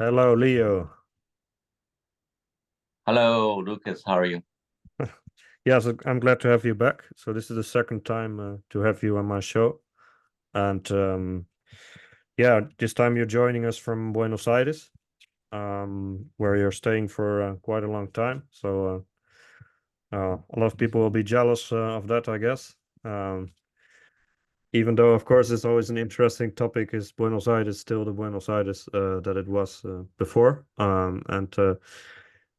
Hello, Leo. Hello, Lucas. How are you? Yes, I'm glad to have you back. So this is the second time to have you on my show, and yeah, this time you're joining us from Buenos Aires, where you're staying for quite a long time. So a lot of people will be jealous of that, I guess. Um, Even though, of course, it's always an interesting topic. Is Buenos Aires still the Buenos Aires that it was before? And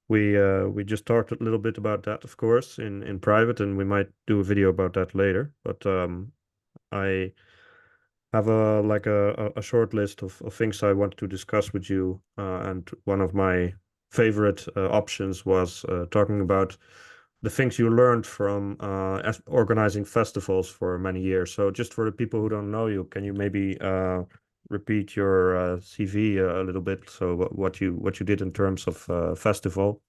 we just talked a little bit about that, of course, in private, and we might do a video about that later. But I have a short list of things I wanted to discuss with you, and one of my favorite options was talking about the things you learned from organizing festivals for many years. So, just for the people who don't know you, can you maybe repeat your CV a little bit? So, what you did in terms of festival?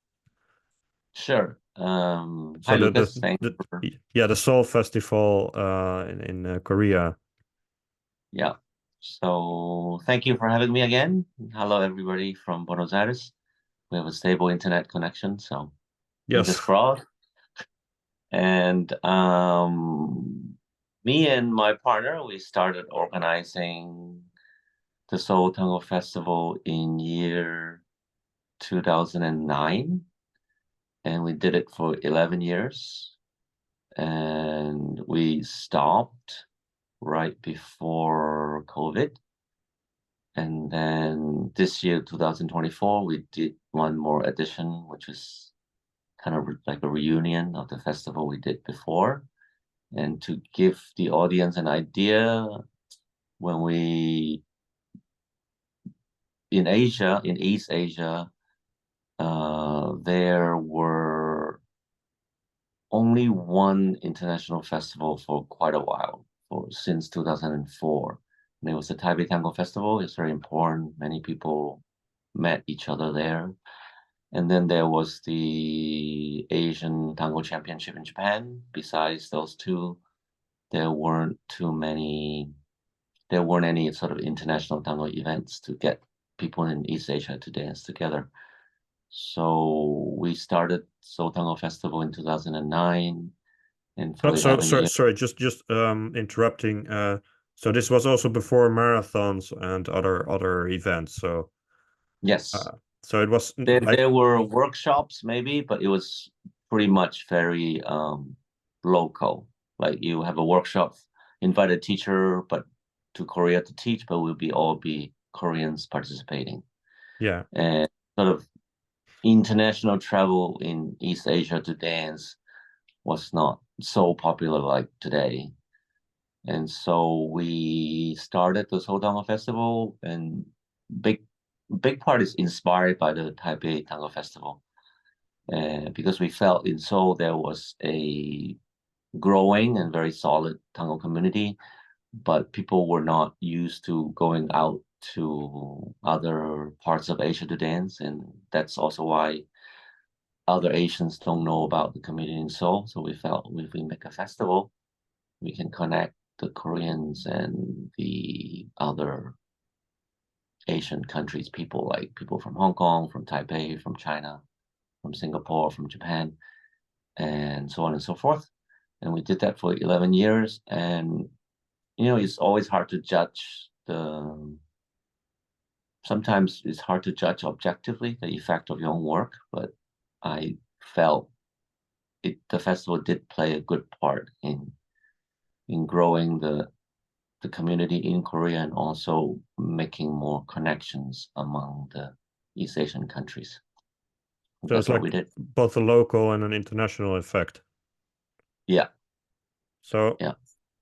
Sure. So Hi, Lucas. Thanks the for, yeah, the Seoul Festival in Korea. yeah. So thank you for having me again. Hello, everybody from Buenos Aires. We have a stable internet connection, so fingers Yes. crossed. And me and my partner, we started organizing the Seoul Tango Festival in year 2009, and we did it for 11 years. And we stopped right before COVID. And then this year, 2024, we did one more edition, which was kind of like a reunion of the festival we did before. And to give the audience an idea, when we in Asia, in East Asia, there were only one international festival for quite a while, for since 2004. And it was the Taipei Tango Festival. It's very important. Many people met each other there. And then there was the Asian Tango Championship in Japan. Besides those two, there weren't too many, there weren't any sort of international tango events to get people in East Asia to dance together. So we started Seoul Tango Festival in 2009, and for So 11 years. sorry, just interrupting. So this was also before marathons and other events. Yes, Uh, so it was there were workshops maybe, but it was pretty much very local. Like you have a workshop, invite a teacher, but to Korea to teach, but we'll be all be Koreans participating. yeah. And sort of international travel in East Asia to dance was not so popular like today. And so we started the Seoul Tango Festival, and big big part is inspired by the Taipei Tango Festival. Because we felt in Seoul there was a growing and very solid tango community, but people were not used to going out to other parts of Asia to dance, and that's also why other Asians don't know about the community in Seoul. So we felt if we make a festival, we can connect the Koreans and the other Asian countries, people like people from Hong Kong, from Taipei, from China, from Singapore, from Japan, and so on and so forth. And we did that for 11 years. And, it's always hard to judge sometimes it's hard to judge objectively the effect of your own work, but I felt the festival did play a good part in growing the community in Korea and also making more connections among the East Asian countries. So That's it's what we like did. both a local and an international effect. Yeah, So yeah.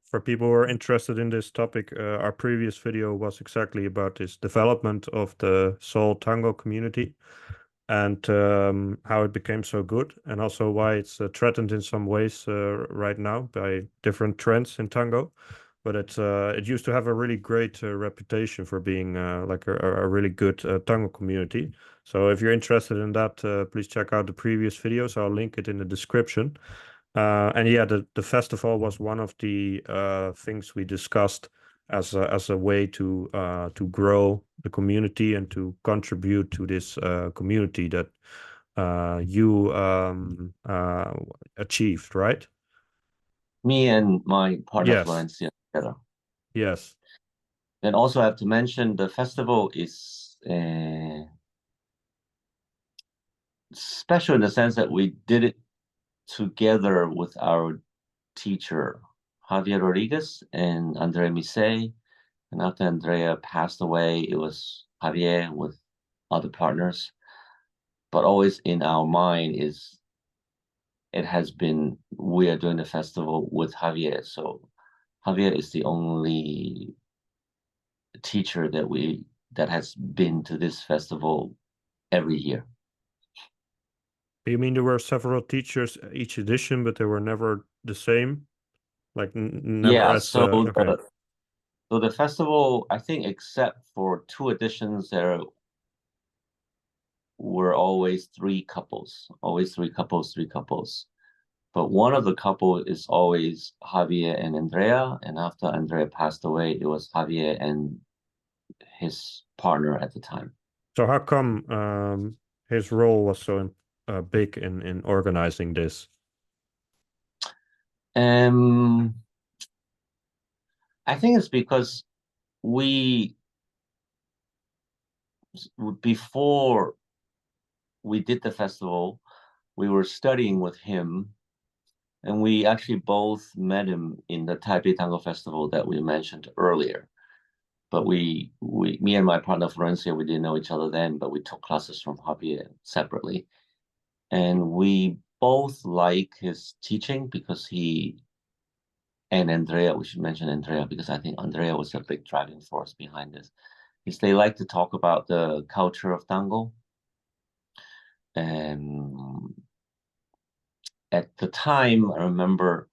for people who are interested in this topic, our previous video was exactly about this development of the Seoul tango community and how it became so good, and also why it's threatened in some ways right now by different trends in tango. But it used to have a really great reputation for being like a really good tango community. So if you're interested in that, please check out the previous videos. I'll link it in the description. And yeah, the festival was one of the things we discussed as a way to grow the community and to contribute to this community that you achieved, right? Me and my partner Yes. Florencia together. Yes. And also I have to mention the festival is special in the sense that we did it together with our teacher, Javier Rodriguez and Andrea Missé. And after Andrea passed away, it was Javier with other partners. But always in our mind is it has been we are doing the festival with Javier. So Javier is the only teacher that has been to this festival every year. You mean there were several teachers each edition, but they were never the same? Like never Yeah, as so okay. the festival, I think, except for 2 editions, there were always three couples, three couples. But one of the couple is always Javier and Andrea, and after Andrea passed away, it was Javier and his partner at the time. So how come his role was so big in organizing this? Um, I think it's because we before we did the festival, we were studying with him, and we actually both met him in the Taipei Tango Festival that we mentioned earlier. But me and my partner Florencia, we didn't know each other then, but we took classes from Javier separately. And we both like his teaching because and Andrea, we should mention Andrea because I think Andrea was a big driving force behind this, is they like to talk about the culture of tango. And at the time, I remember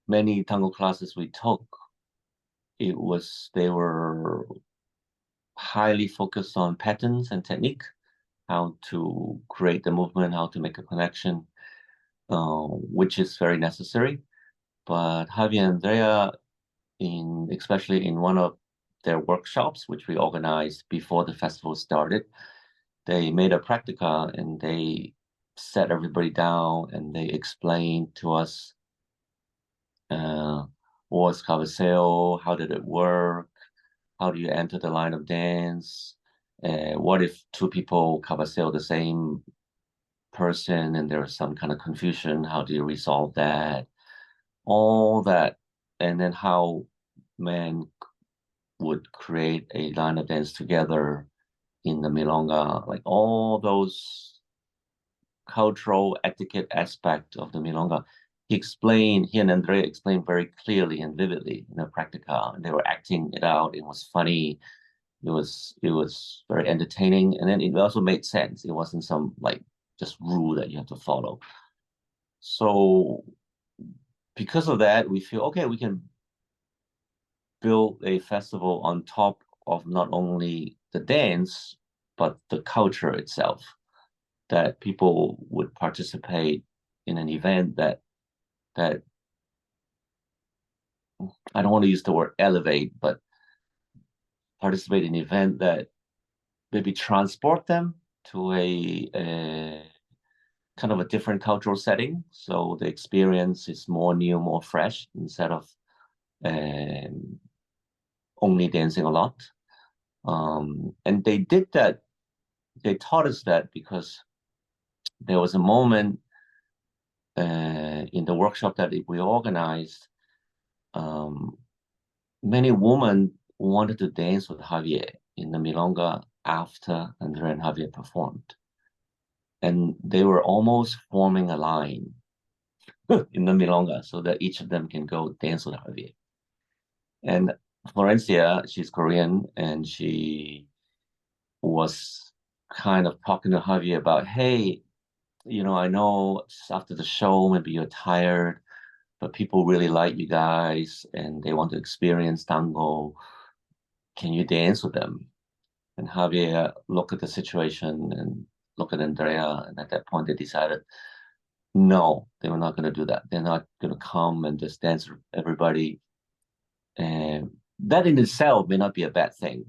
many tango classes we took, they were highly focused on patterns and technique, how to create the movement, how to make a connection, which is very necessary. But Javier and Andrea, especially in one of their workshops, which we organized before the festival started, they made a practica and they set everybody down and they explained to us what's cabeceo, how did it work, how do you enter the line of dance, what if two people cabeceo the same person and there's some kind of confusion, how do you resolve that, all that, and then how men would create a line of dance together in the milonga, like all those cultural etiquette aspect of the milonga. He and Andrea explained very clearly and vividly in a practica, and they were acting it out. It was funny. It was very entertaining, and then it also made sense. It wasn't some like just rule that you have to follow. So because of that, we feel okay, we can build a festival on top of not only the dance, but the culture itself, that people would participate in an event that I don't want to use the word elevate, but participate in an event that maybe transport them to a kind of a different cultural setting. So the experience is more new, more fresh instead of only dancing a lot. And they did that. They taught us that because there was a moment in the workshop that we organized. Many women wanted to dance with Javier in the milonga after Andrea and Javier performed. And they were almost forming a line in the milonga so that each of them can go dance with Javier. And Florencia, she's Korean, and she was kind of talking to Javier about, hey, I know after the show, maybe you're tired, but people really like you guys and they want to experience tango. Can you dance with them? And Javier looked at the situation and looked at Andrea, and at that point they decided, no, they were not going to do that. They're not going to come and just dance with everybody. And that in itself may not be a bad thing,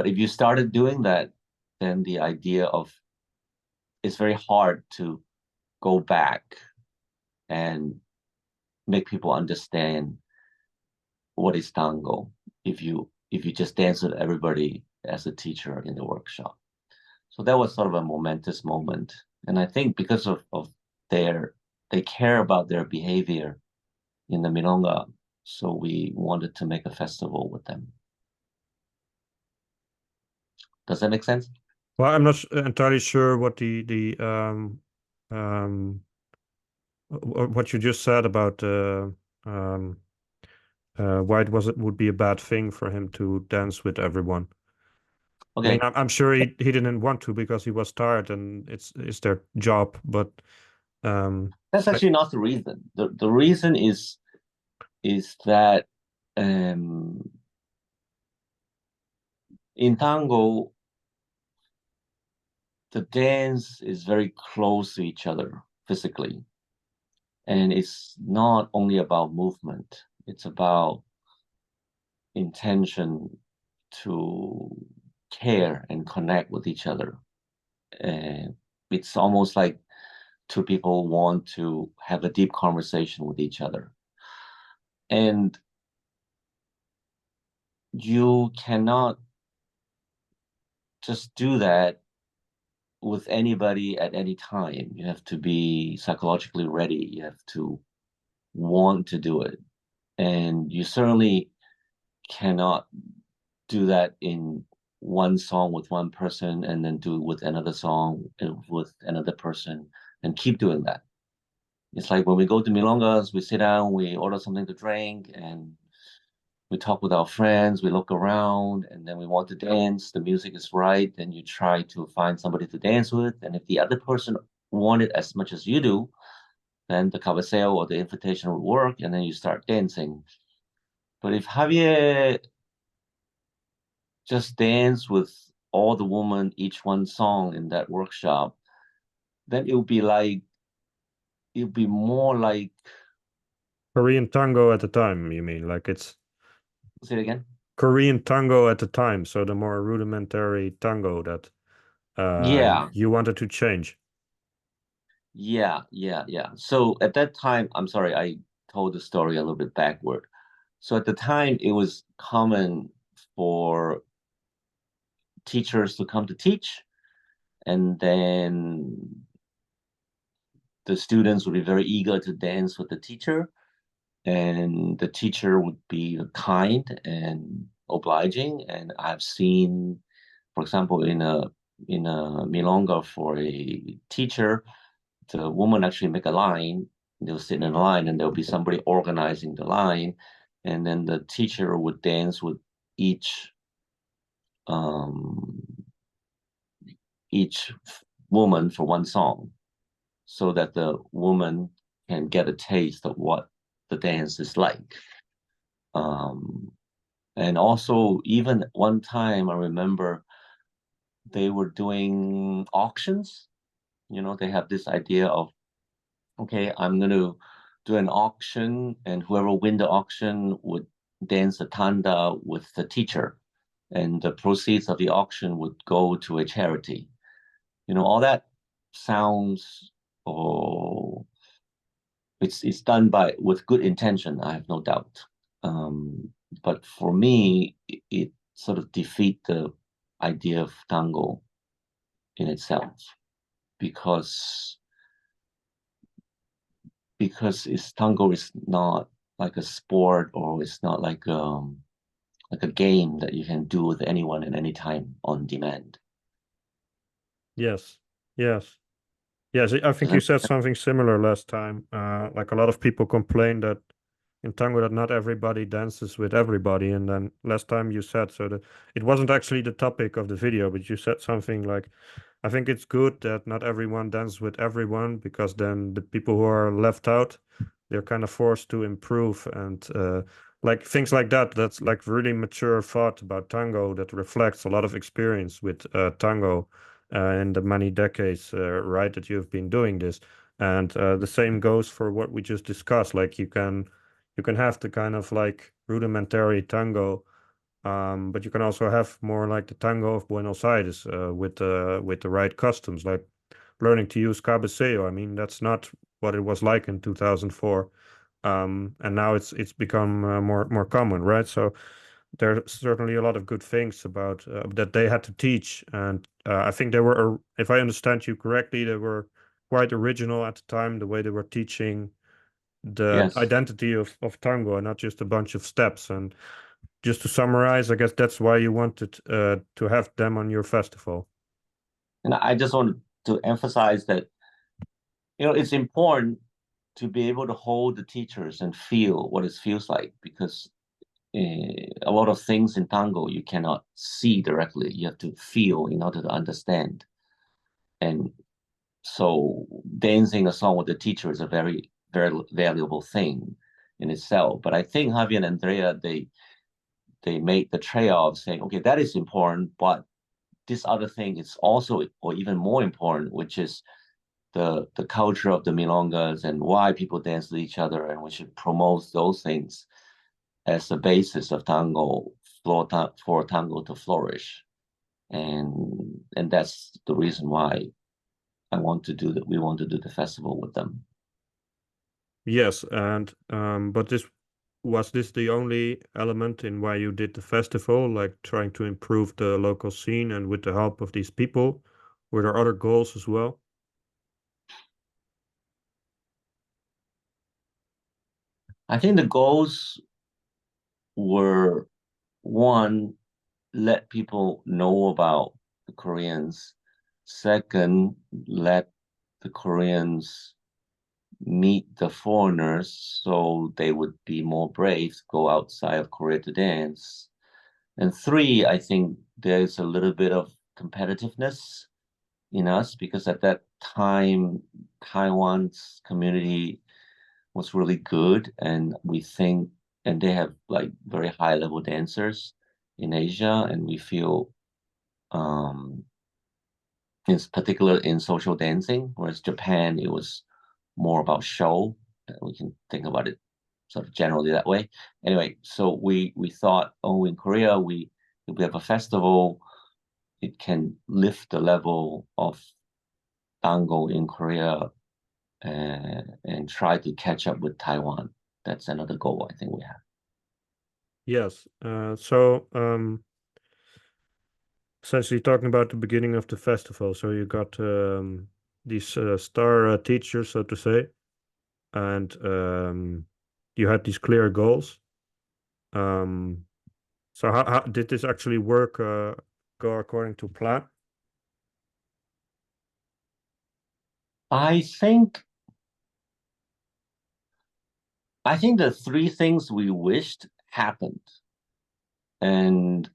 But if you started doing that, then the idea of it's very hard to go back and make people understand what is tango if you just dance with everybody as a teacher in the workshop. So that was sort of a momentous moment. And I think because of they care about their behavior in the milonga, so we wanted to make a festival with them. Does that make sense? Well, I'm not entirely sure what um what you just said about um why it would be a bad thing for him to dance with everyone. I mean, Okay. I'm sure he didn't want to because he was tired and it's their job, but That's I, actually not the reason. The reason is that um, in tango, the dance is very close to each other physically. And it's not only about movement, it's about intention to care and connect with each other. And it's almost like two people want to have a deep conversation with each other. And you cannot just do that with anybody at any time. You have to be psychologically ready. You have to want to do it. And you certainly cannot do that in one song with one person and then do it with another song with another person and keep doing that. It's like when we go to milongas, we sit down, we order something to drink, and we talk with our friends, we look around, and then we want to dance. The music is right, then you try to find somebody to dance with. And if the other person want it as much as you do, then the cabeceo or the invitation will work, and then you start dancing. But if Javier just dance with all the women, each one song in that workshop, then it would be more like, Korean tango at the time, you mean? Like it's say it again? Korean tango at the time, so the more rudimentary tango that Yeah, you wanted to change. yeah. So at that time, I'm sorry, I told the story a little bit backward. So at the time, it was common for teachers to come to teach, and then the students would be very eager to dance with the teacher, and the teacher would be kind and obliging. And I've seen, for example, in a milonga for a teacher, the woman actually make a line. They'll sit in a line, and there'll be somebody organizing the line, and then the teacher would dance with each um, each woman for one song, so that the woman can get a taste of what the dance is like. Um, and also, even one time, I remember they were doing auctions. You know, they have this idea of, okay, I'm going to do an auction, and whoever win the auction would dance a tanda with the teacher, and the proceeds of the auction would go to a charity. You know, all that sounds, oh, it's done by with good intention, I have no doubt. But for me, it sort of defeat the idea of tango in itself, because it's tango is not like a sport, or it's not like a game that you can do with anyone at any time on demand. Yes, yes. Yes, I think you Doesn't said something similar last time. Like a lot of people complain that in tango that not everybody dances with everybody, and then last time you said so that it wasn't actually the topic of the video, but you said something like, I think it's good that not everyone dances with everyone because then the people who are left out, they're kind of forced to improve and like things like that. That's like really mature thought about tango that reflects a lot of experience with tango in the many decades, right, that you've been doing this. And the same goes for what we just discussed. Like you can have the kind of like rudimentary tango But you can also have more like the tango of Buenos Aires, with the right customs, like learning to use cabeceo. I mean, that's not what it was like in 2004, and now it's become more common, right? So there's certainly a lot of good things about that they had to teach, and I think they were, if I understand you correctly, they were quite original at the time, the way they were teaching the Yes. identity of tango and not just a bunch of steps. And just to summarize, I guess that's why you wanted to have them on your festival. And I just want to emphasize that, it's important to be able to hold the teachers and feel what it feels like, because a lot of things in tango you cannot see directly. You have to feel in order to understand. And so dancing a song with the teacher is a very, very valuable thing in itself. But I think Javier and Andrea, they made the trade-off saying, okay, that is important, but this other thing is also, or even more important, which is the culture of the milongas and why people dance with each other, and we should promote those things as the basis of tango, for tango to flourish. And that's the reason why we want to do the festival with them. Yes, and but this the only element in why you did the festival, like trying to improve the local scene and with the help of these people? Were there other goals as well? I think the goals were, one, let people know about the Koreans. Second, let the Koreans meet the foreigners so they would be more brave to go outside of Korea to dance. And three, I think there's a little bit of competitiveness in us, because at that time, Taiwan's community was really good, and we think, and they have like very high level dancers in Asia, and we feel, um, in particular in social dancing, whereas Japan, it was more about show. We can think about it sort of generally that way. Anyway, so we thought, oh, in Korea, if we have a festival, it can lift the level of tango in Korea, and try to catch up with Taiwan. That's another goal I think we have. Yes. So essentially talking about the beginning of the festival, so you got these star teachers, so to say, and you had these clear goals. Um, so how did this actually work? Go according to plan? I think I think the three things we wished happened, and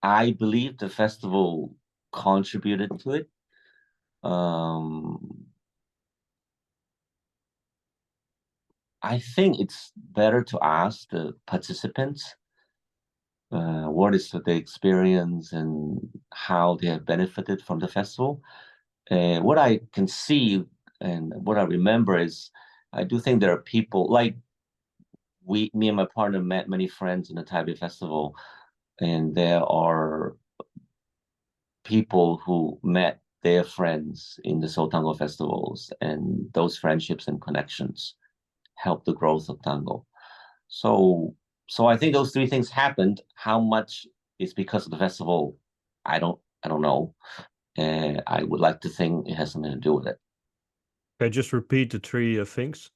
I believe the festival contributed to it. Um, I think it's better to ask the participants what is the experience and how they have benefited from the festival. What I can see and what I remember is, I do think there are people like me and my partner met many friends in the Taipei Festival, and there are people who met their friends in the Seoul Tango festivals, and those friendships and connections help the growth of tango. So, so I think those three things happened. How much is because of the festival? I don't know. I would like to think it has something to do with it. Okay, just repeat the three things.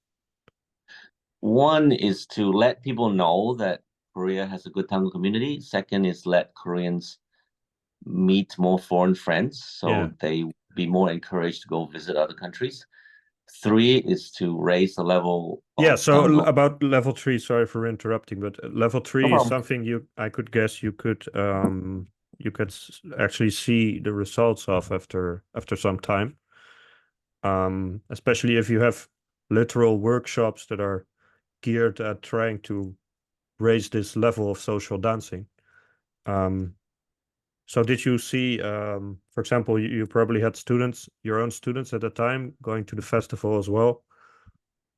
One is to let people know that Korea has a good tango community. Second is let Koreans meet more foreign friends Yeah. so they be more encouraged to go visit other countries. Three is to raise the level Yeah, of so tango. about level three, sorry for interrupting, but level No three is problem. something I could guess you could actually see the results of after some time. Especially if you have literal workshops that are geared at trying to raise this level of social dancing. Um, so did you see, for example, you probably had students, your own students at the time, going to the festival as well?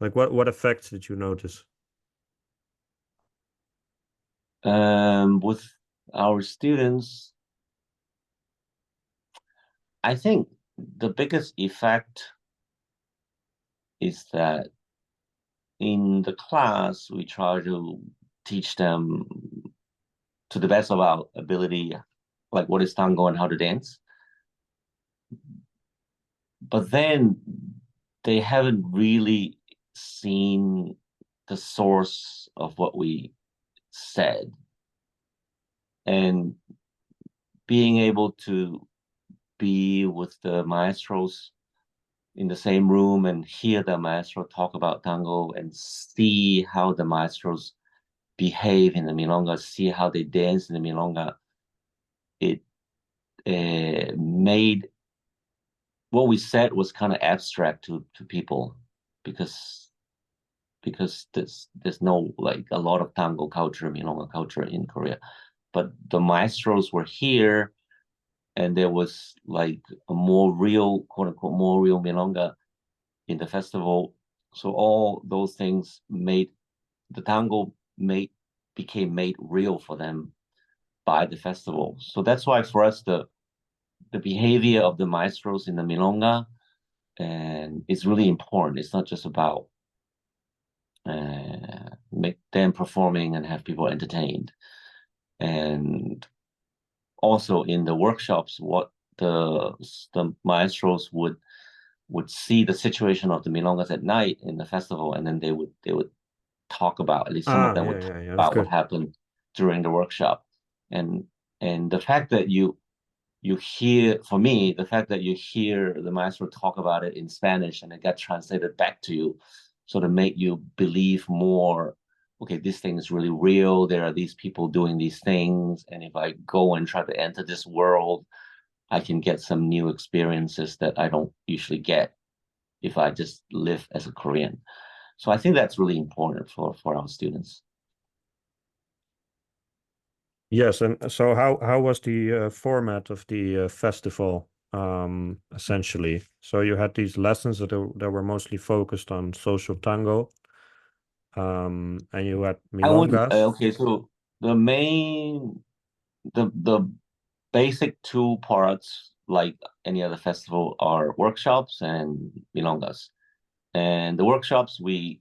Like what effects did you notice? With our students, I think the biggest effect is that in the class, we try to teach them to the best of our ability, like what is tango and how to dance. But then they haven't really seen the source of what we said. And being able to be with the maestros in the same room and hear the maestro talk about tango and see how the maestros behave in the milonga, see how they dance in the milonga, it made what we said was kind of abstract to people because there's no like a lot of tango culture, milonga culture in Korea, but the maestros were here, and there was like a more real, quote unquote, more real milonga in the festival. So all those things made the tango became made real for them by the festival. So that's why for us the behavior of the maestros in the milonga and is really important. It's not just about make them performing and have people entertained. And also in the workshops, what the maestros would see the situation of the milongas at night in the festival, and then they would talk about, at least some of them would talk Yeah, that's about what good. happened during the workshop. And the fact that you hear, for me, the fact that you hear the maestro talk about it in Spanish and it got translated back to you sort of make you believe more, okay, this thing is really real. There are these people doing these things. And if I go and try to enter this world, I can get some new experiences that I don't usually get if I just live as a Korean. So I think that's really important for our students. Yes, and so how was the format of the festival essentially? So you had these lessons that were mostly focused on social tango, and you had I would milongas. okay, so the main the basic two parts, like any other festival, are workshops and milongas. And the workshops, we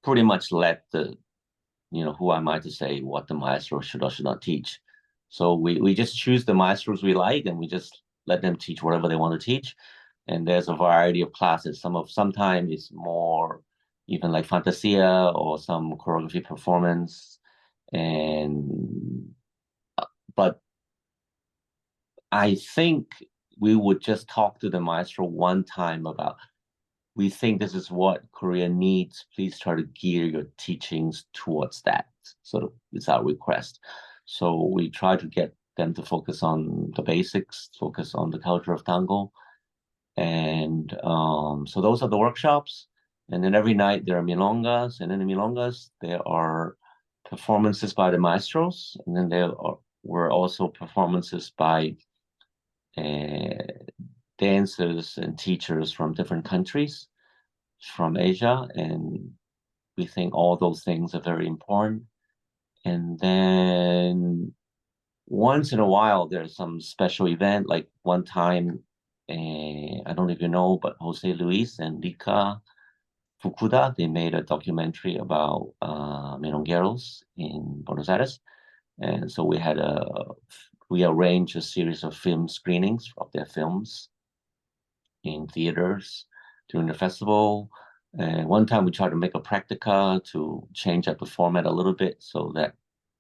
pretty much let the, who am I to say what the maestro should or should not teach? So we just choose the maestros we like, and we just let them teach whatever they want to teach. And there's a variety of classes. Sometimes it's more even like fantasia or some choreography performance. And but I think we would just talk to the maestro one time about, we think this is what Korea needs. Please try to gear your teachings towards that. So it's our request. So we try to get them to focus on the basics, focus on the culture of tango. And so those are the workshops. And then every night there are milongas. And in the milongas, there are performances by the maestros. And then were also performances by dancers and teachers from different countries from Asia. And we think all those things are very important. And then once in a while, there's some special event. Like one time, I don't know if you know, but Jose Luis and Rika Fukuda, they made a documentary about milongueros in Buenos Aires. And so we arranged a series of film screenings of their films in theaters during the festival. And one time we tried to make a practica to change up the format a little bit so that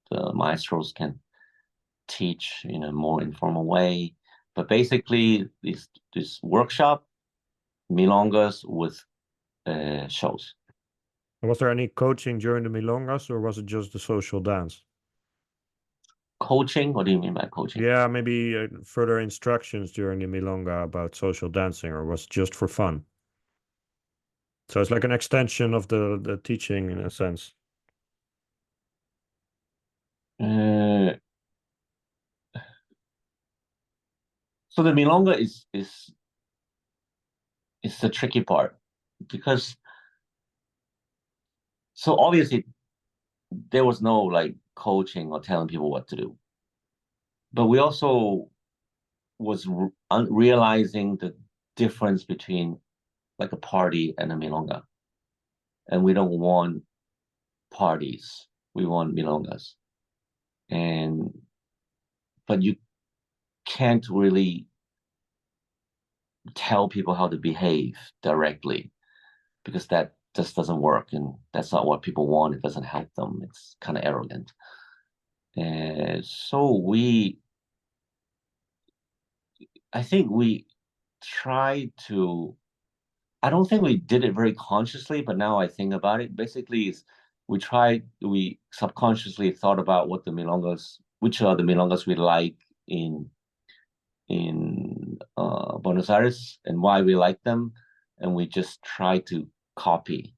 the maestros can teach in a more informal way. But basically, this workshop, milongas with shows. Was there any coaching during the milongas, or was it just the social dance? Coaching? What do you mean by coaching? Yeah, maybe further instructions during the milonga about social dancing, or was it just for fun? So it's like an extension of the teaching in a sense. Uh, so the milonga is the tricky part because So obviously there was no like coaching or telling people what to do. But we also was realizing the difference between like a party and a milonga. And we don't want parties. We want milongas. And but you can't really tell people how to behave directly because that just doesn't work, and that's not what people want. It doesn't help them. It's kind of arrogant. And so I think we tried to, I don't think we did it very consciously, but now I think about it, basically is we subconsciously thought about what the milongas, which are the milongas we like in Buenos Aires and why we like them, and we just try to copy.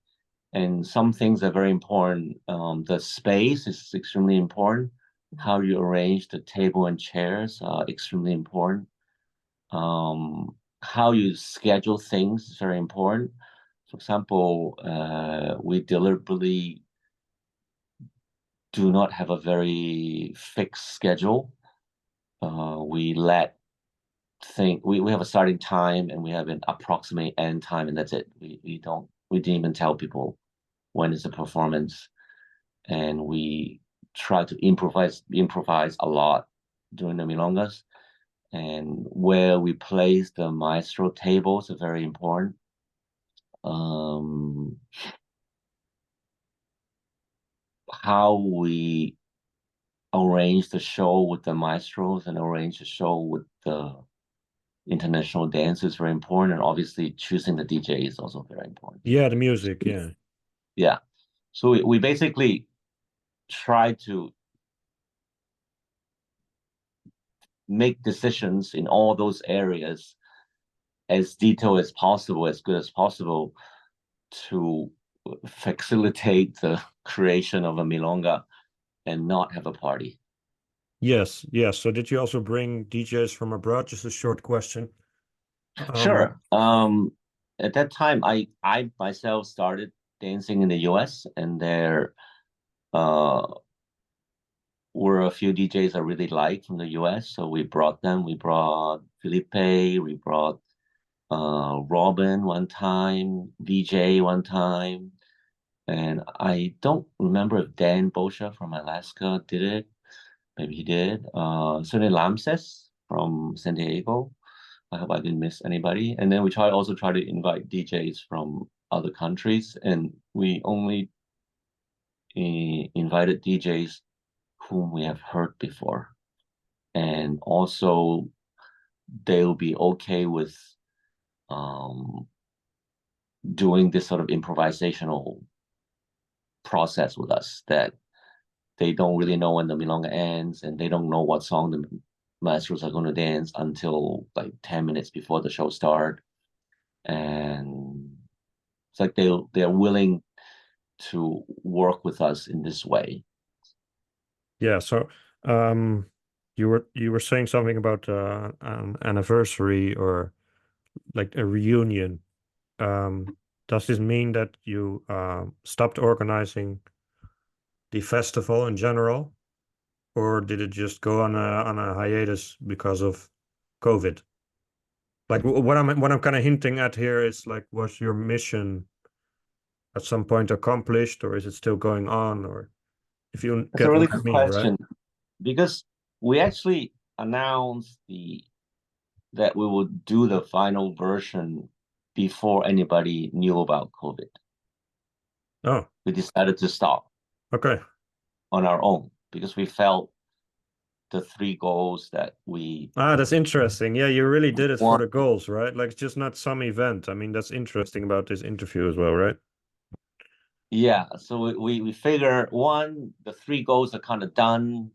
And some things are very important. The space is extremely important. How you arrange the table and chairs are extremely important. How you schedule things is very important. For example, we deliberately do not have a very fixed schedule. We let we have a starting time and we have an approximate end time, and that's it. We didn't even tell people when is the performance, and we try to improvise a lot during the milongas. And where we place the maestro tables are very important. How we arrange the show with the maestros and arrange the show with the international dance is very important. And obviously choosing the DJ is also very important. Yeah, the music, yeah. Yeah. So we basically try to make decisions in all those areas as detailed as possible, as good as possible, to facilitate the creation of a milonga and not have a party. Yes, yes. So did you also bring DJs from abroad? Just a short question. Sure. At that time, I myself started dancing in the US, and there uh, were a few DJs I really liked from the US. So we brought them. We brought Felipe, we brought Robin one time, VJ one time. And I don't remember if Dan Bosha from Alaska did it. Maybe he did. Certainly Lamses from San Diego. I hope I didn't miss anybody. And then we also try to invite DJs from other countries, and we only invited DJs whom we have heard before. And also they'll be okay with doing this sort of improvisational process with us, that they don't really know when the milonga ends and they don't know what song the maestros are going to dance until like 10 minutes before the show start. And it's like they're willing to work with us in this way. Yeah, so you were saying something about an anniversary or like a reunion. Does this mean that you stopped organizing the festival in general, or did it just go on a hiatus because of COVID? Like what I'm kind of hinting at here is like, was your mission at some point accomplished, or is it still going on, or if you That's a get really what I good mean, right? question, because we actually announced that we would do the final version before anybody knew about COVID. Oh, We decided to stop okay. on our own because we felt the three goals that we Ah, that's interesting. Yeah, you really did it for want. the goals, right? Like it's just not some event. I mean, that's interesting about this interview as well, right? Yeah, so we figure, one, the three goals are kind of done.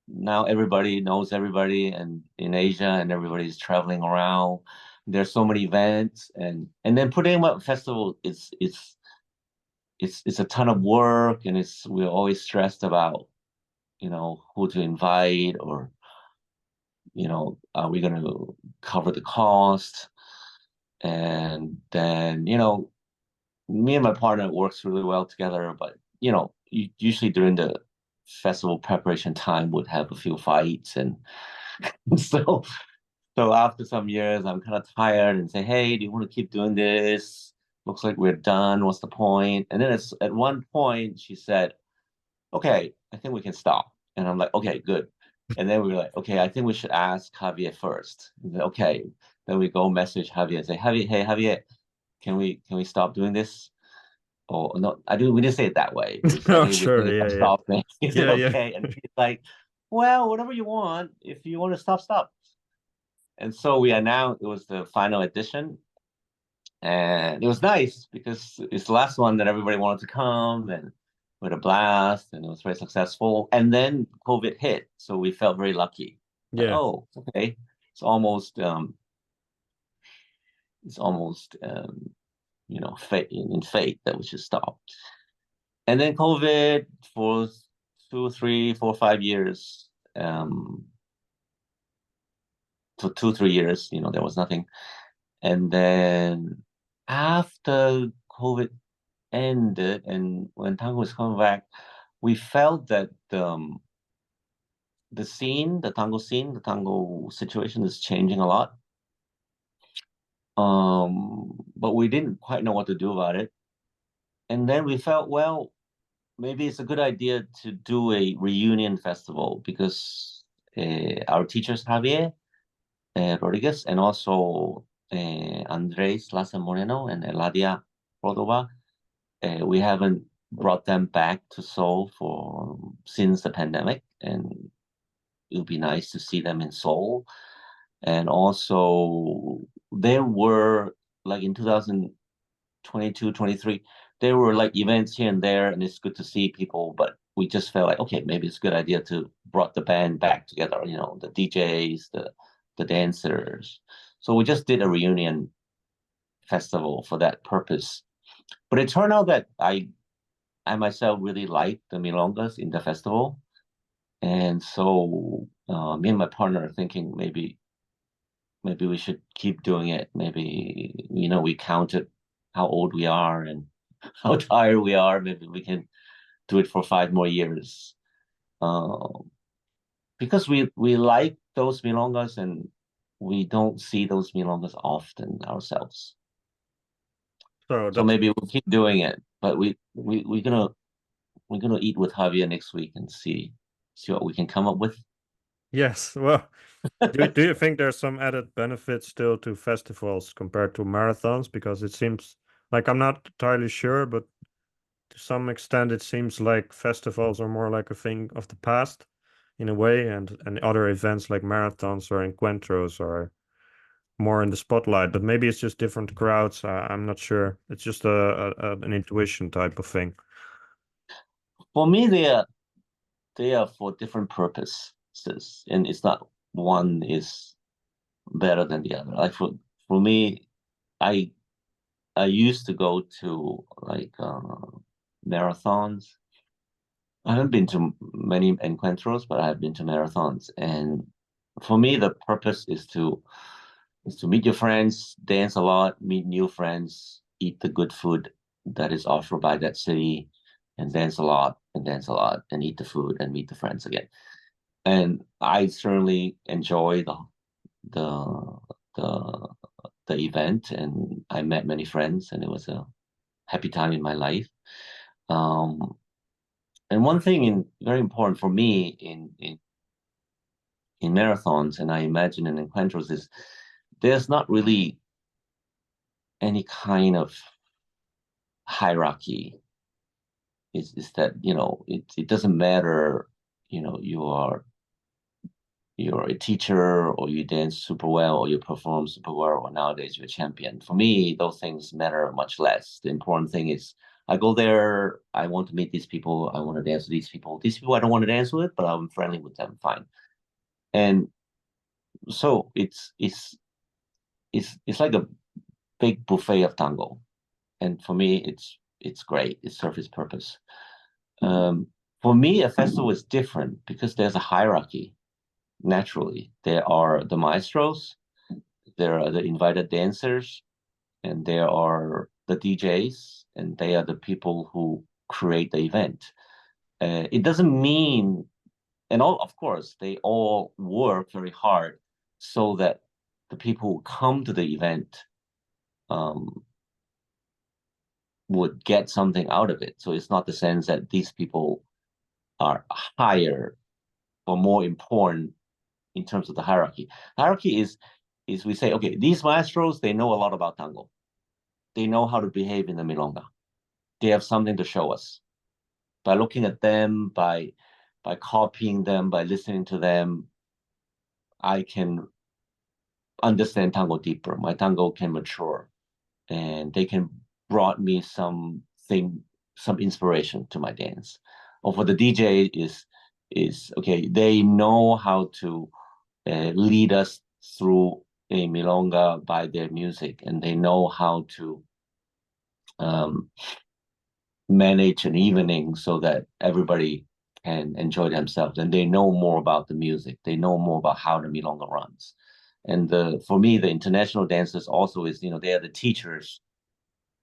Now everybody knows everybody, and in Asia, and everybody's traveling around. There's so many events, and then putting up a festival it's a ton of work, and we're always stressed about, who to invite, or are we going to cover the cost? And then me and my partner works really well together, but you know, usually during the festival preparation time would have a few fights, and so after some years I'm kind of tired and say, hey, do you want to keep doing this? Looks like we're done. What's the point? And then at one point she said, okay, I think we can stop. And I'm like, okay, good. And then we were like, okay, I think we should ask Javier first. Said, okay. Then we go message Javier and say, Javier, hey Javier, can we stop doing this? Or no, we didn't say it that way. We said, Oh, hey, we're sure. thinking of Yeah, yeah. stopping. Is it Yeah, yeah. okay? And he's like, well, whatever you want. If you want to stop, stop. And so we announced it was the final edition. And it was nice because it's the last one that everybody wanted to come, and with a blast, and it was very successful. And then COVID hit, so we felt very lucky. Like, Yeah. oh, okay, it's almost it's almost fate in fate that we should stop. And then COVID for 2, 3, 4, 5 years, for 2, 3 years, there was nothing. And then after COVID ended, and when tango was coming back, we felt that the scene, the tango situation is changing a lot. But we didn't quite know what to do about it. And then we felt, well, maybe it's a good idea to do a reunion festival, because our teachers, Javier Rodriguez, and also Andres Laza Moreno and Eladia Cordova, we haven't brought them back to Seoul since the pandemic, and it would be nice to see them in Seoul. And also, there were, like, in 2022, 23, there were like events here and there, and it's good to see people, but we just felt like, okay, maybe it's a good idea to brought the band back together, the DJs, the dancers. So we just did a reunion festival for that purpose. But it turned out that I myself really liked the milongas in the festival. And so me and my partner are thinking maybe we should keep doing it. Maybe, we counted how old we are and how tired we are. Maybe we can do it for 5 more years. Because we like those milongas, and we don't see those milongas often ourselves. So maybe we'll keep doing it, but we're gonna eat with Javier next week and see what we can come up with. Yes. Well, do you think there's some added benefits still to festivals compared to marathons? Because it seems like, I'm not entirely sure, but to some extent it seems like festivals are more like a thing of the past in a way, and other events like marathons or encuentros are more in the spotlight. But maybe it's just different crowds. I'm not sure. It's just an intuition type of thing. For me, they are for different purposes, and it's not one is better than the other. Like for me, I used to go to, like, marathons. I haven't been to many encuentros, but I've been to marathons. And for me, the purpose is to meet your friends, dance a lot, meet new friends, eat the good food that is offered by that city, and dance a lot, and dance a lot, and eat the food, and meet the friends again. And I certainly enjoy the the the event, and I met many friends, and it was a happy time in my life. And one thing very important for me in marathons, and I imagine in encuentros, is there's not really any kind of hierarchy. Is that, it doesn't matter, you're a teacher, or you dance super well, or you perform super well, or nowadays you're a champion. For me, those things matter much less. The important thing is, I go there, I want to meet these people, I want to dance with these people. These people I don't want to dance with, but I'm friendly with them, fine. And so it's like a big buffet of tango. And for me, it's great. It serves its purpose. For me, a festival is different because there's a hierarchy. Naturally, there are the maestros, there are the invited dancers, and there are the DJs, and they are the people who create the event. It doesn't mean, and all, of course, they all work very hard so that the people who come to the event would get something out of it. So it's not the sense that these people are higher or more important in terms of the hierarchy. Hierarchy is we say, okay, these maestros, they know a lot about tango. They know how to behave in the milonga. They have something to show us. By looking at them, by copying them, by listening to them, I can understand tango deeper. My tango can mature, and they can brought me some inspiration to my dance. Or for the DJ is okay. They know how to lead us through a milonga by their music, and they know how to manage an evening so that everybody can enjoy themselves, and they know more about the music. They know more about how the milonga runs. And for me, the international dancers also is, they are the teachers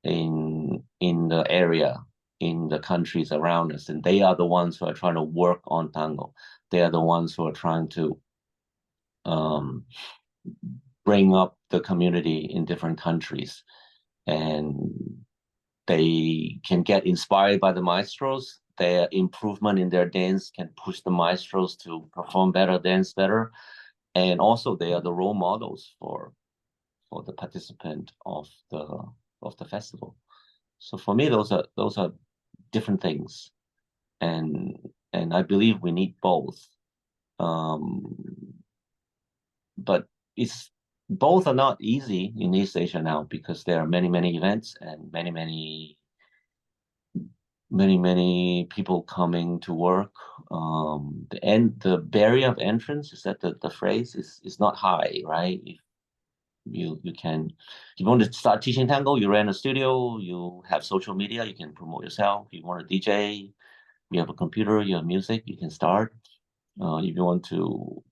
in the area, in the countries around us, and they are the ones who are trying to work on tango. They are the ones who are trying to bring up the community in different countries, and they can get inspired by the maestros. Their improvement in their dance can push the maestros to perform better, dance better, and also they are the role models for the participant of the festival. So for me, those are different things, and I believe we need both. But both are not easy in East Asia now, because there are many events and many people coming to work. The barrier of entrance, is that the phrase is not high, right? If you want to start teaching tango, you rent a studio, you have social media, you can promote yourself. You want to DJ, you have a computer, you have music, you can start. If you want to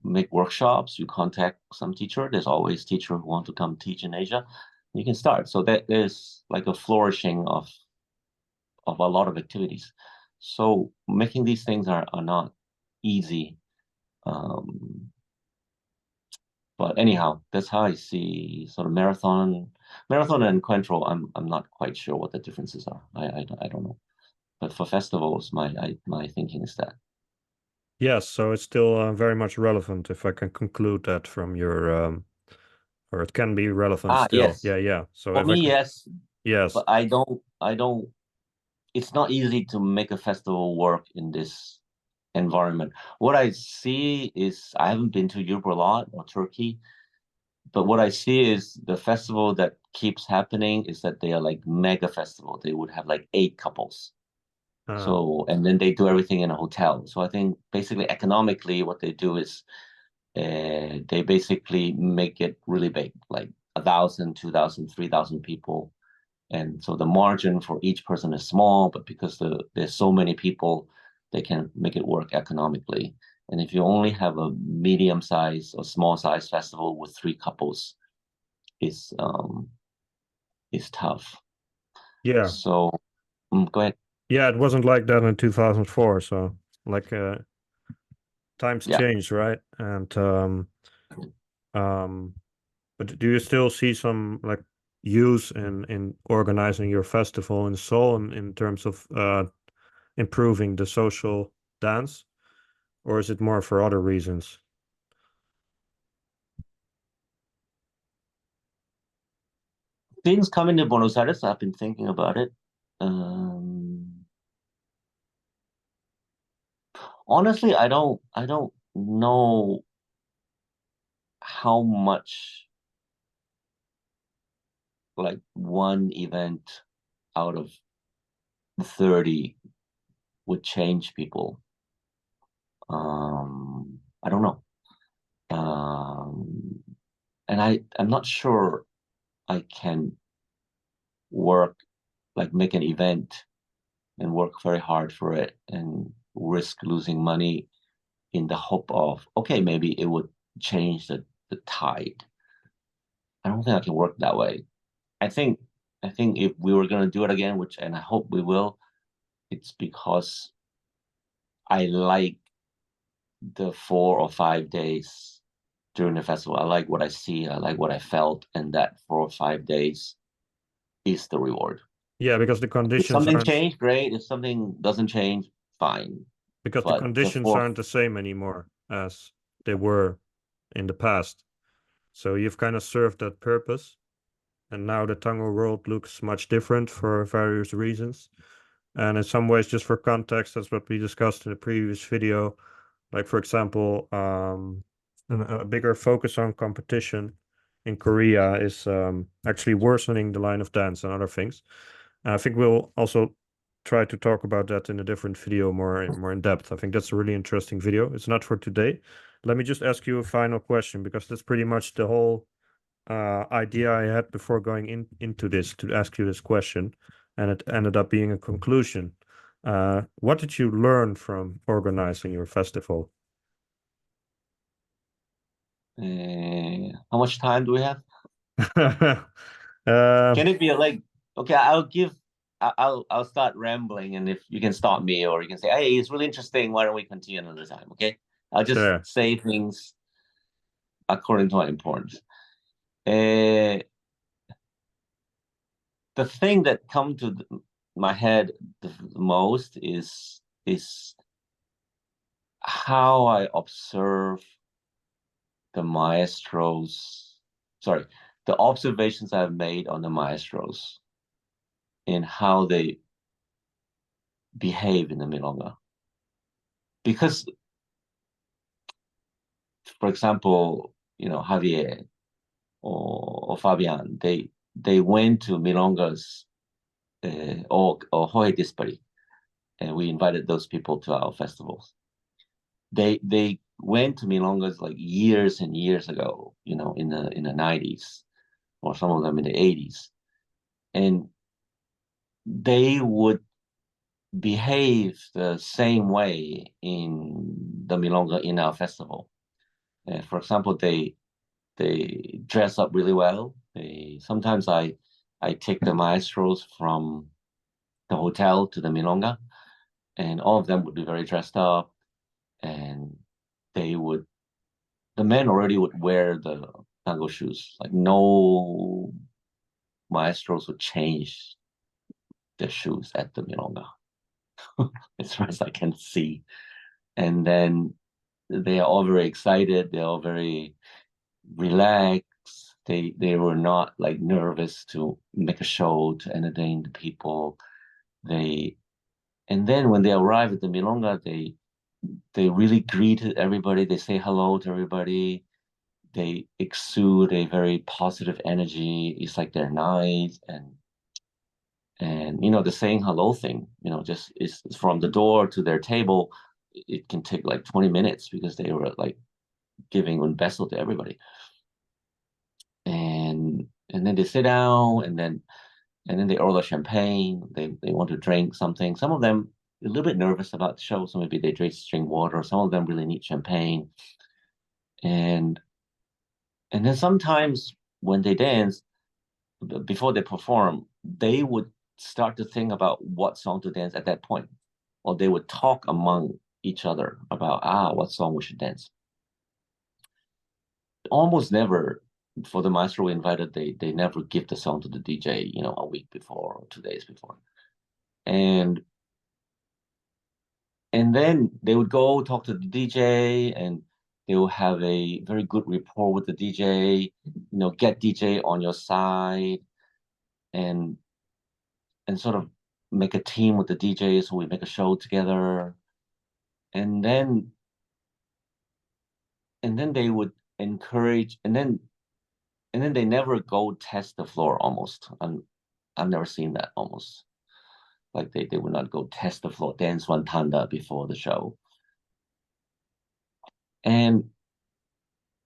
make workshops, you contact some teacher. There's always teacher who want to come teach in Asia. You can start. So there's like a flourishing of a lot of activities. So making these things are not easy. But anyhow, that's how I see sort of marathon and encuentro. I'm not quite sure what the differences are. I don't know. But for festivals, my thinking is that. Yes, so it's still very much relevant, if I can conclude that from your, or it can be relevant still. Yes. Yeah. So For if me, yes. Yes. But I don't. It's not easy to make a festival work in this environment. What I see is, I haven't been to Europe a lot, or Turkey, but what I see is the festival that keeps happening is that they are like mega festival. They would have like 8 couples. So, and then they do everything in a hotel. So I think basically economically what they do is they basically make it really big, like 1,000, 2,000, 3,000 people. And so the margin for each person is small, but because there's so many people, they can make it work economically. And if you only have a medium size or small size festival with 3 couples, it's tough. Yeah. So go ahead. Yeah, it wasn't like that in 2004. So like times change, right? And but do you still see some like use in organizing your festival in Seoul in terms of improving the social dance, or is it more for other reasons? Since coming to Buenos Aires, I've been thinking about it. Honestly, I don't know how much like one event out of 30 would change people. I don't know. And I'm not sure I can make an event and work very hard for it and risk losing money in the hope of, okay, maybe it would change the tide. I don't think I can work that way. I think if we were going to do it again, and I hope we will, it's because I like the 4 or 5 days during the festival. I like what I see, I like what I felt, and that 4 or 5 days is the reward. Yeah, because the If conditions something aren't changed, great. If something doesn't change, fine. because the But the conditions fourth, aren't the same anymore as they were in the past. So you've kind of served that purpose, and now the tango world looks much different for various reasons. And in some ways, just for context, that's what we discussed in the previous video. Like, for example, a bigger focus on competition in Korea is actually worsening the line of dance and other things. And I think we'll also try to talk about that in a different video more in depth. I think that's a really interesting video. It's not for today. Let me just ask you a final question, because that's pretty much the whole idea I had before going into this, to ask you this question, and it ended up being a conclusion. What did you learn from organizing your festival? how much time do we have? Uh, Can it be like, okay, I'll start rambling, and if you can stop me, or you can say, hey, it's really interesting, why don't we continue another time? Okay, I'll just sure. say things according to my importance. Uh, the thing that come to my head the most is how I observe the maestros. Sorry, the observations I've made on the maestros and how they behave in the milonga. Because, for example, Javier or Fabian, they went to milongas, or Jorge Dispari, and we invited those people to our festivals. They went to milongas like years and years ago, in the 90s, or some of them in the 80s, and they would behave the same way in the milonga in our festival. For example, they dress up really well. They sometimes I take the maestros from the hotel to the milonga, and all of them would be very dressed up, and they would the men already would wear the tango shoes. Like, no maestros would change their shoes at the milonga, as far as I can see. And then they are all very excited. They're all very relaxed. They were not like nervous to make a show to entertain the people. They and then when they arrive at the milonga, they really greeted everybody. They say hello to everybody. They exude a very positive energy. It's like they're nice, and the saying hello thing, just is from the door to their table. It can take like 20 minutes because they were like giving un beso to everybody. And then they sit down, and then they order champagne. They want to drink something. Some of them a little bit nervous about the show, so maybe they drink water. Some of them really need champagne. And then sometimes when they dance, before they perform, they would start to think about what song to dance at that point, or they would talk among each other about what song we should dance. Almost never, for the maestro we invited, they never give the song to the DJ, a week before or 2 days before. And then they would go talk to the DJ, and they will have a very good rapport with the DJ, get DJ on your side, and sort of make a team with the DJ, so we make a show together. And then they would encourage, and then they never go test the floor almost. I've never seen that almost. Like they would not go test the floor, dance one tanda before the show. And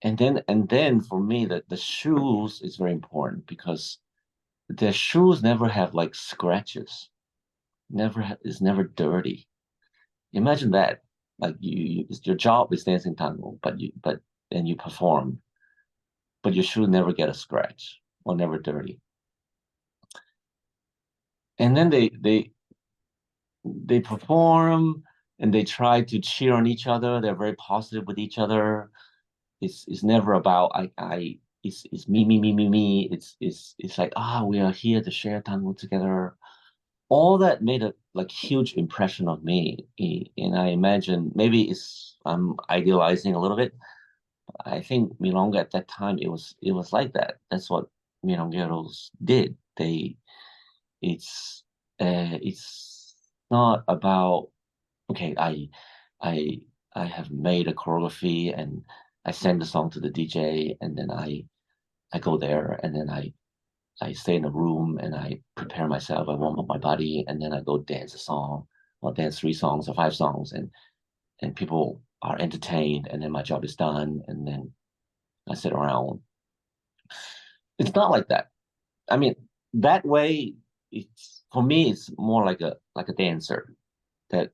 then for me, the shoes is very important, because the shoes never have like scratches. Is never dirty. Imagine that. Like your job is dancing tango, and you perform, but your shoe never get a scratch or never dirty. And then they perform and they try to cheer on each other. They're very positive with each other. It's never about it's me. It's like we are here to share tango together. All that made a like huge impression on me. And I imagine maybe I'm idealizing a little bit. I think milonga at that time it was like that. That's what milongueros did. It's not about okay, I I have made a choreography and I send the song to the DJ and then I go there and then I stay in a room and I prepare myself, I warm up my body, and then I go dance a song or dance 3 songs or 5 songs and people are entertained and then my job is done and then I sit around. It's not like that. I mean, that way it's for me it's more like a dancer that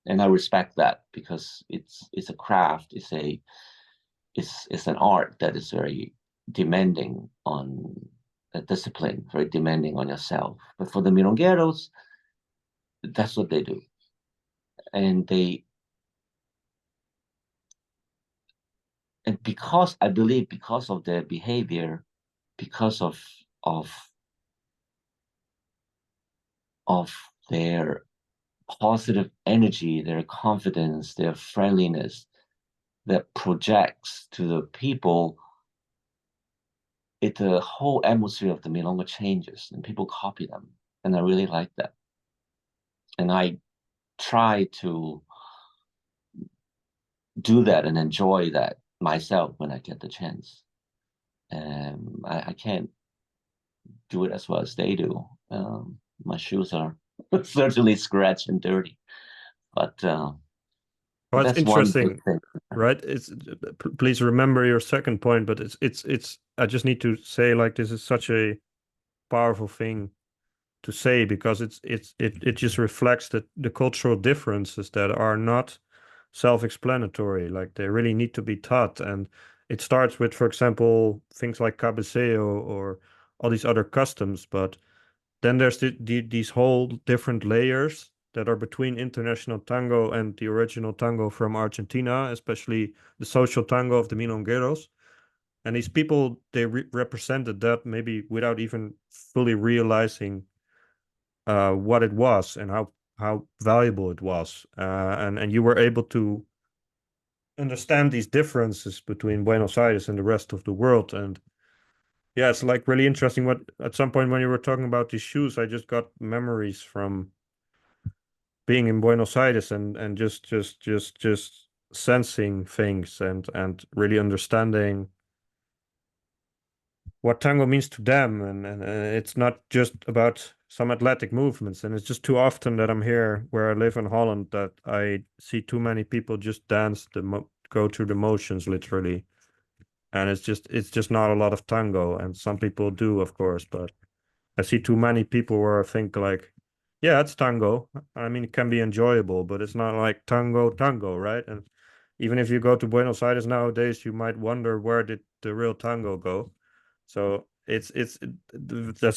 and I respect that because it's a craft, it's an art that is very demanding on a discipline, very demanding on yourself. But for the milongueros, that's what they do, and because I believe because of their behavior, because of of their positive energy, their confidence, their friendliness that projects to the people, the whole atmosphere of the milonga changes and people copy them. And I really like that. And I try to do that and enjoy that myself when I get the chance. I can't do it as well as they do. My shoes are certainly scratched and dirty, but Oh, it's that's one big interesting, thing. right? Please remember your second point, but it's I just need to say like this is such a powerful thing to say because it just reflects the cultural differences that are not self-explanatory. Like they really need to be taught, and it starts with, for example, things like cabeceo or all these other customs. But then there's these whole different layers that are between international tango and the original tango from Argentina, especially the social tango of the milongueros. And these people, they represented that maybe without even fully realizing what it was and how valuable it was, and you were able to understand these differences between Buenos Aires and the rest of the world. And yeah, it's like really interesting. What at some point when you were talking about these shoes, I just got memories from being in Buenos Aires and just sensing things and really understanding what tango means to them, and it's not just about some athletic movements. And it's just too often that I'm here where I live in Holland that I see too many people just dance go through the motions literally, and it's just not a lot of tango. And some people do, of course, but I see too many people where I think like, yeah, it's tango. I mean, it can be enjoyable, but it's not like tango, right? And even if you go to Buenos Aires nowadays, you might wonder where did the real tango go. So that's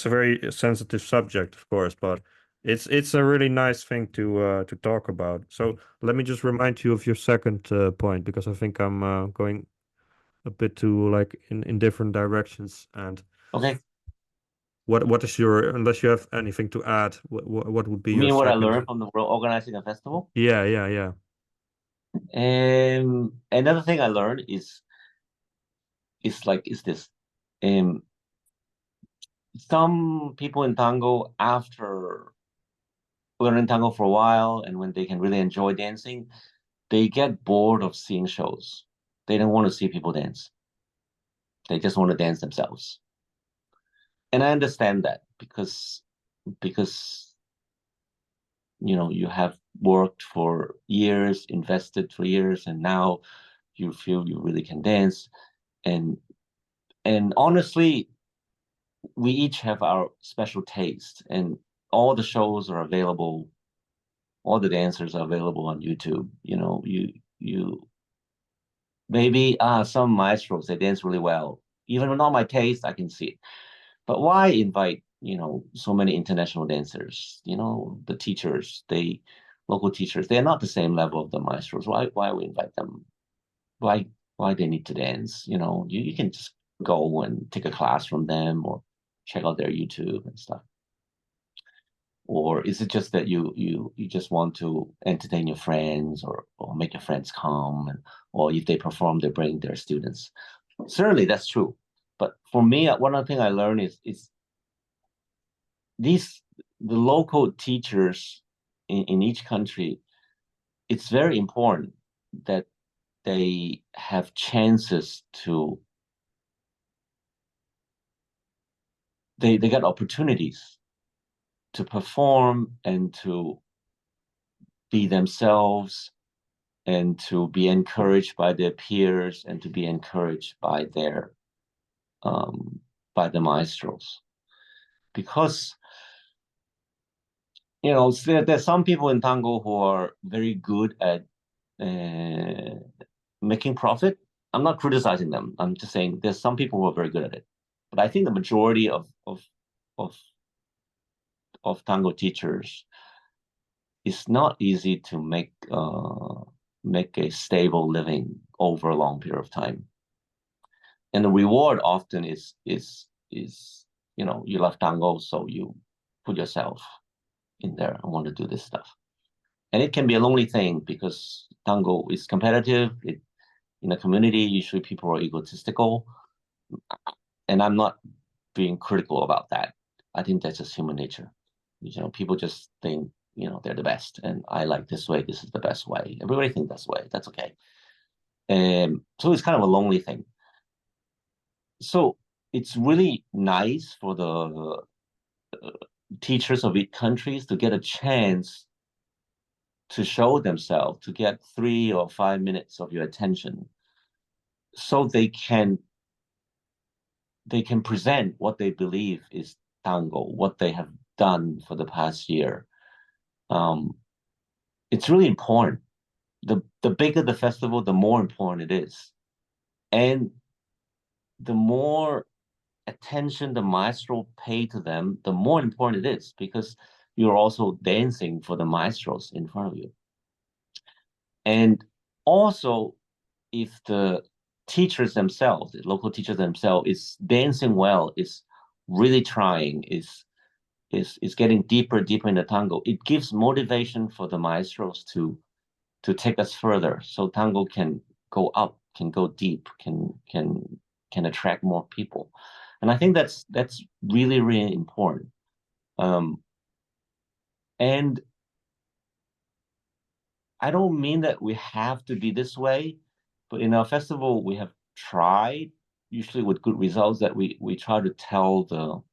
a very sensitive subject, of course, but it's a really nice thing to talk about. So let me just remind you of your second point because I think I'm going a bit too like in different directions. And Okay. what is your, unless you have anything to add, what would be You your mean what I second? learned from the world organizing a festival? Yeah. And another thing I learned is this. Um, some people in tango, after learning tango for a while, and when they can really enjoy dancing, they get bored of seeing shows. They don't want to see people dance. They just want to dance themselves. And I understand that because you have worked for years, invested for years, and now you feel you really can dance. And and honestly, we each have our special taste, and all the shows are available. All the dancers are available on YouTube. You maybe some maestros they dance really well. Even not my taste, I can see it. But why invite so many international dancers, the teachers, local teachers, they're not the same level of the maestros. Why we invite them? Why they need to dance? You can just go and take a class from them or check out their YouTube and stuff. Or is it just that you just want to entertain your friends or make your friends come, or if they perform, they bring their students? Certainly that's true. But for me, one other thing I learned is the local teachers in each country, it's very important that they have chances to, they get opportunities to perform and to be themselves and to be encouraged by their peers and to be encouraged by the maestros. Because there's some people in tango who are very good at making profit. I'm not criticizing them. I'm just saying there's some people who are very good at it. But I think the majority of tango teachers, it's not easy to make a stable living over a long period of time. And the reward often is you love tango, so you put yourself in there. I want to do this stuff. And it can be a lonely thing because tango is competitive. In a community, usually people are egotistical. And I'm not being critical about that. I think that's just human nature. People just think, they're the best. And I like this way. This is the best way. Everybody thinks this way. That's okay. So it's kind of a lonely thing. So it's really nice for the teachers of each countries to get a chance to show themselves, to get 3 or 5 minutes of your attention, so they can present what they believe is tango, what they have done for the past year. It's really important. The bigger the festival, the more important it is. And the more attention the maestro pay to them, the more important it is, because you're also dancing for the maestros in front of you. And also, if the teachers themselves, the local teachers themselves, is dancing well, is really trying, is getting deeper in the tango, it gives motivation for the maestros to take us further, so tango can go up, can go deep, can attract more people. And I think that's really, really important. And I don't mean that we have to be this way, but in our festival, we have tried, usually with good results, that we try to tell the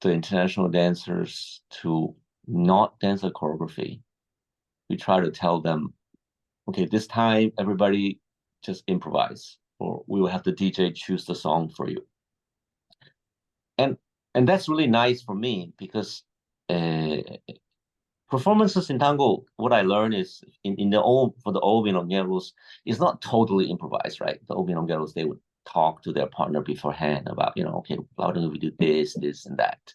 international dancers to not dance a choreography. We try to tell them, okay, this time everybody just improvise, or we will have the DJ choose the song for you. And that's really nice for me, because performances in tango, what I learned is for the old milongueros, it's not totally improvised, right? The old milongueros, they would talk to their partner beforehand about, okay, why don't we do this, and that.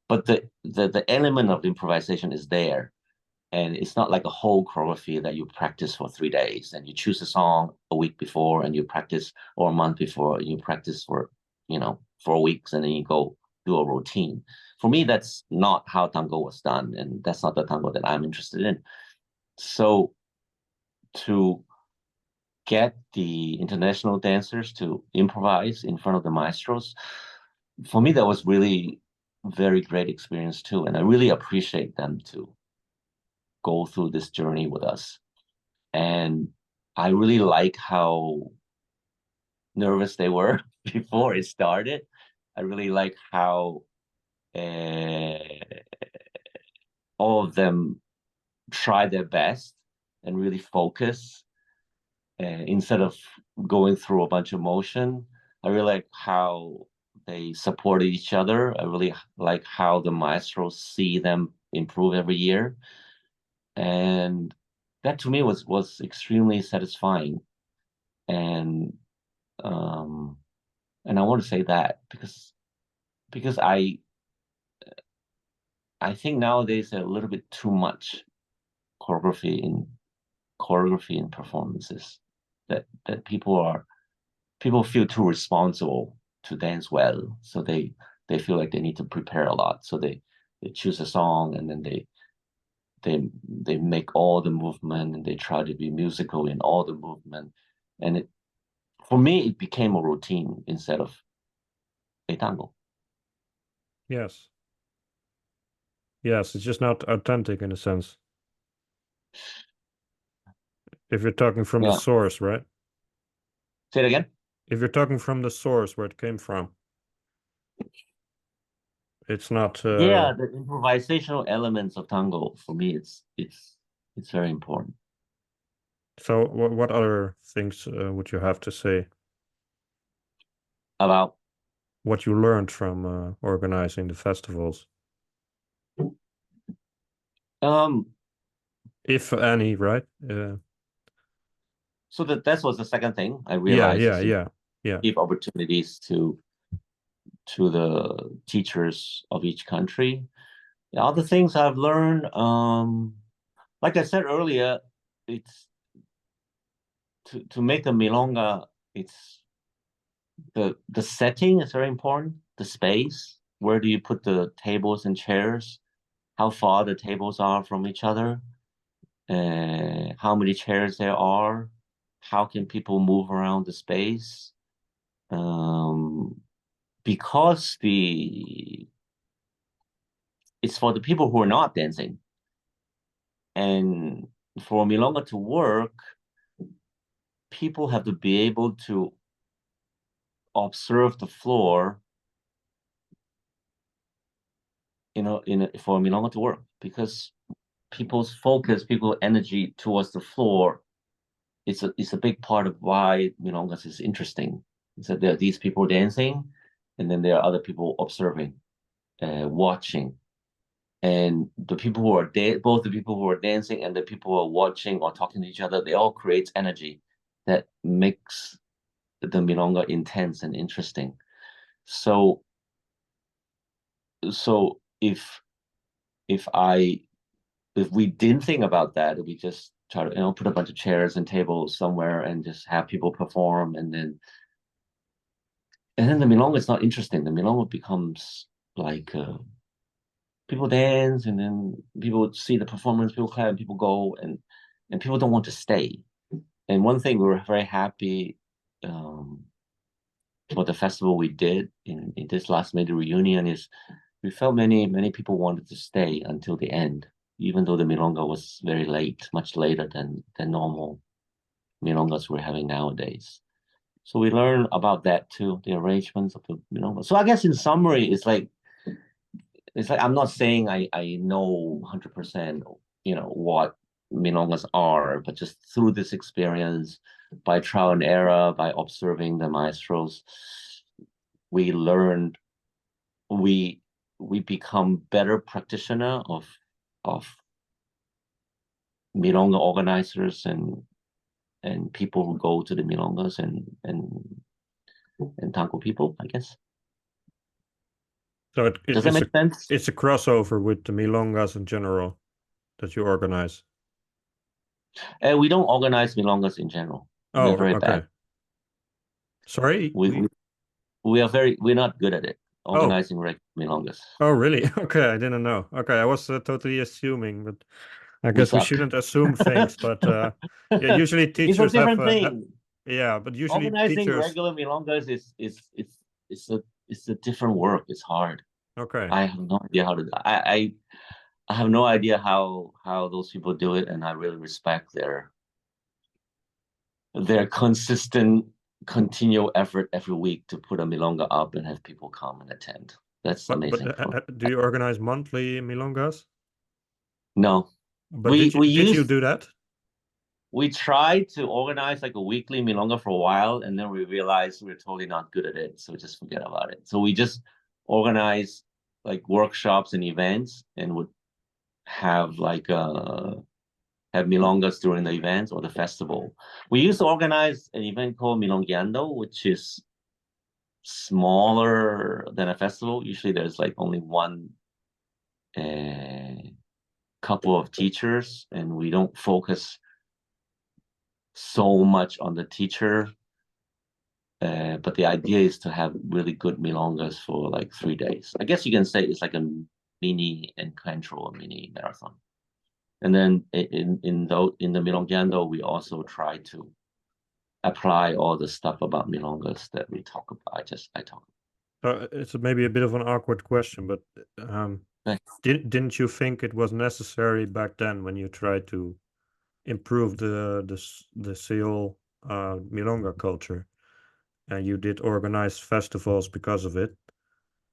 But the element of improvisation is there. And it's not like a whole choreography that you practice for 3 days and you choose a song a week before and you practice, or a month before, and you practice for 4 weeks, and then you go do a routine. For me, that's not how tango was done, and that's not the tango that I'm interested in. So to get the international dancers to improvise in front of the maestros, for me, that was really very great experience too. And I really appreciate them to go through this journey with us. And I really like how nervous they were before it started. I really like how all of them try their best and really focus instead of going through a bunch of motion. I really like how they supported each other. I really like how the maestros see them improve every year. And that to me was extremely satisfying. And I want to say that because I think nowadays a little bit too much choreography in performances that people feel too responsible to dance well, so they feel like they need to prepare a lot, so they choose a song and then they make all the movement and they try to be musical in all the movement, and for me it became a routine instead of a tango. Yes. Yes, it's just not authentic in a sense. If you're talking from the Yeah, source, right? say it again. If you're talking from the source where it came from, it's not Yeah, the improvisational elements of tango for me it's very important. so what other things would you have to say? About What you learned from organizing the festivals, um if any, right? so that was the second thing I Yeah, realized yeah, is yeah, yeah. give opportunities to the teachers of each country. The other things I've learned, like I said earlier, it's to make a milonga. It's the setting is very important. The space. Where do you put the tables and chairs? How far the tables are from each other? How many chairs there are? How can people move around the space? Um, because it's for the people who are not dancing. And for milonga to work, people have to be able to observe the floor, for milonga to work, because people's focus, people's energy towards the floor, it's a big part of why milongas is interesting. Is that there are these people dancing, and then there are other people observing, watching, and the people who are both the people who are dancing and the people who are watching or talking to each other, they all create energy that makes the milonga intense and interesting. So so if if we didn't think about that, if we just try to put a bunch of chairs and tables somewhere and just have people perform, and then the milonga is not interesting. The milonga becomes like people dance and then people see the performance, people clap, and people go, and people don't want to stay. And one thing we were very happy for the festival we did in this last major reunion is we felt many people wanted to stay until the end, even though the milonga was very late, much later than normal milongas we're having nowadays. So we learned about that too, the arrangements of the milonga. So I guess in summary, it's like I'm not saying I know 100%, what milongas are, but just through this experience, by trial and error, by observing the maestros, we learned we we become better practitioner of milonga organizers and people who go to the milongas and tango people, I guess. So Does that make sense? it's a crossover with the milongas in general that you organize. We don't organize milongas in general. We are Oh, very okay. bad. Sorry, We're not good at it, oh, organizing regular milongas. oh, really? Okay, I didn't know. Okay, I was totally assuming, but I We guess we suck. shouldn't assume things. But yeah, usually It's a teachers have, different thing. yeah, but usually Organizing teachers. regular milongas it's a different work. It's hard. Okay, I have no idea how to. I have no idea how those people do it, and I really respect their consistent, continual effort every week to put a milonga up and have people come and attend. That's but amazing for me. do you organize monthly milongas? No, But we we did you used do that? we tried to organize like a weekly milonga for a while, and then we realized we're totally not good at it, so we just forget about it. So we just organize like workshops and events, and would have like have milongas during the events or the festival. We used to organize an event called Milongueando, which is smaller than a festival. Usually there's like only one a couple of teachers, and we don't focus so much on the teacher. But the idea is to have really good milongas for like 3 days. I guess you can say it's like a mini encuentro, a mini marathon. And then in the milongueando, we also try to apply all the stuff about milongas that we talk about. I talk. It's maybe a bit of an awkward question, but didn't you think it was necessary back then when you tried to improve the Seoul milonga culture, and you did organize festivals because of it?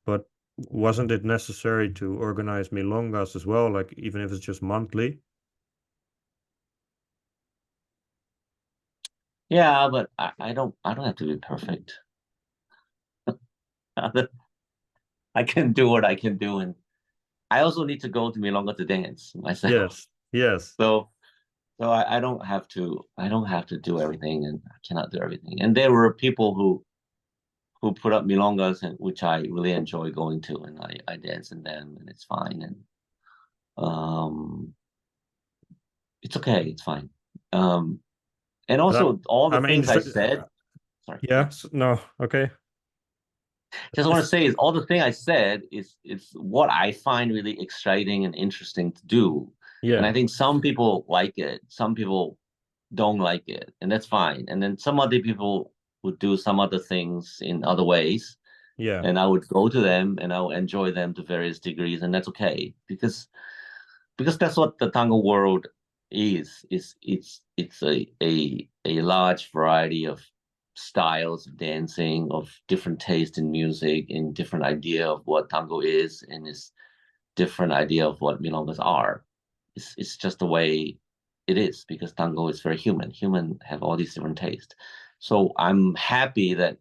But wasn't it necessary to organize milongas as well, like even if it's just monthly? Yeah, but I don't have to be perfect. I can do what I can do, and I also need to go to milonga to dance myself. Yes, yes, So I don't have to do everything, and I cannot do everything. And there were people who put up milongas, and which I really enjoy going to, and I dance in them, and it's fine, and um it's okay, it's fine. And but also all the I mean, things I said, sorry, yeah, no, okay, just want to say is all the thing I said is it's what I find really exciting and interesting to do. And yeah, I think some people like it, some people don't like it, and that's fine. And then some other people would do some other things in other ways, yeah. and I would go to them and I would enjoy them to various degrees, and that's okay because that's what the tango world is. It's a large variety of styles of dancing, of different taste in music, and different idea of what tango is, and its different idea of what milongas are. It's just the way it is because tango is very human. Human have all these different tastes. So I'm happy that